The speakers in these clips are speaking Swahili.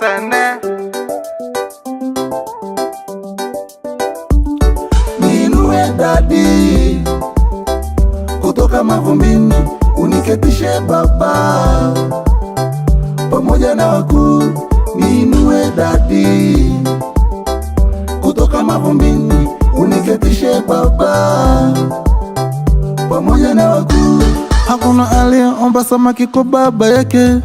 sana. Niinue dadi kutoka mavumbini, uniketishe Baba pamoja na wakuu. Niinue dadi kutoka mavumbini, uniketishe Baba pamoja na wakuu. Hakuna aliyeomba samaki kwa baba yake,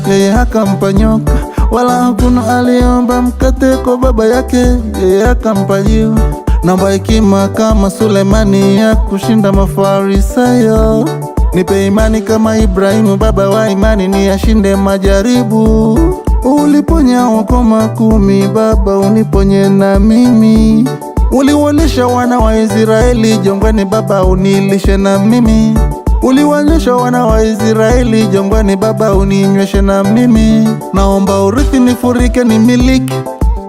yeye akampa nyoka. Wala hakuna aliyeomba mkate kwa baba yake, yeye akampa jiwe. Naomba hekima kama Sulemani ya kushinda Mafarisayo. Nipe imani kama Ibrahimu, baba wa imani, niyashinde majaribu. Uliponya ukoma 10, Baba uniponye na mimi. Uliwalisha wana wa Israeli jangwani, Baba unilishe na mimi. Uliwanyesha wana wa Israeli jangwani, Baba uninyweshe na mimi. Naomba urithi nifurike nimiliki,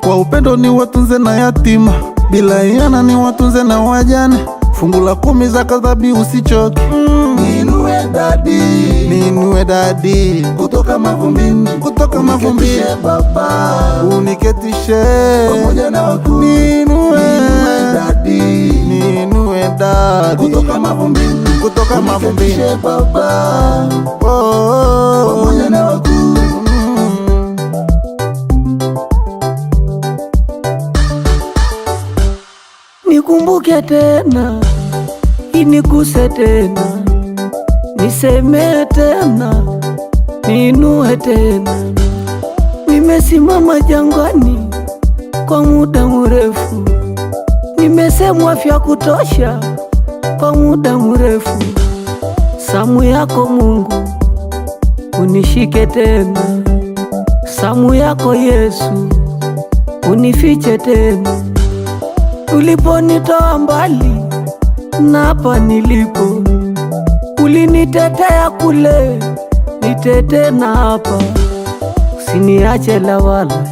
kwa upendo ni watunze na yatima, bila iana ni watunze na wajane. Fungu la 10 zaka dhabihu usichoke. Niinue dadi, Niinue dadi kutoka mavumbini, mavumbini, Baba uniketishe pamoja na wakuu. Niinue dadi, Niinue dadi kutoka mavumbini, mavumbini, Baba pamoja na wakuu. Nikumbuke tena, iniguse tena, niseme tena, niinue tena. Nimesimama jangwani kwa muda mrefu, nimesemwa vya kutosha kwa muda mrefu. Samu yako Mungu unishike tena, samu yako Yesu unifiche tena. Uliponitoa mbali na hapa nilipo, ulinitetea kule, nitetee na hapa. Usiniache lawala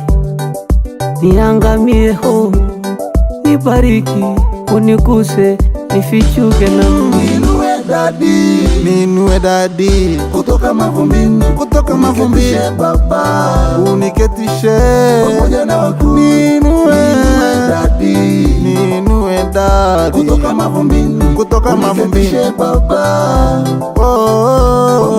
niangamie ho, nibariki uniguse nifichuke na Niinue dadi, Niinue dadi kutoka mavumbini, mavumbini, Baba uniketishe pamoja na wakuu. Niinue dadi, Niinue dadi kutoka mavumbini, mavumbini, Baba oh.